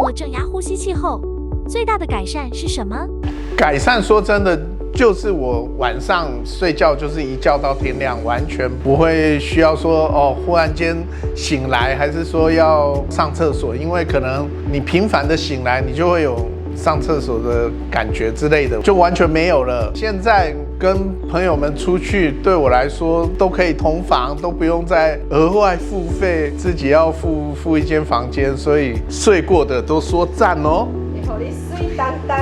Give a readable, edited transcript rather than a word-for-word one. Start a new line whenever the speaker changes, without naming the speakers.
默正压呼吸器后，最大的改善是什么？
改善说真的，就是我晚上睡觉就是一觉到天亮，完全不会需要说哦，忽然间醒来，还是说要上厕所，因为可能你频繁的醒来，你就会有上厕所的感觉之类的，就完全没有了。现在跟朋友们出去，对我来说都可以同房，都不用再额外付费，自己要付一间房间，所以睡过的都说赞哦。
以后你水当当。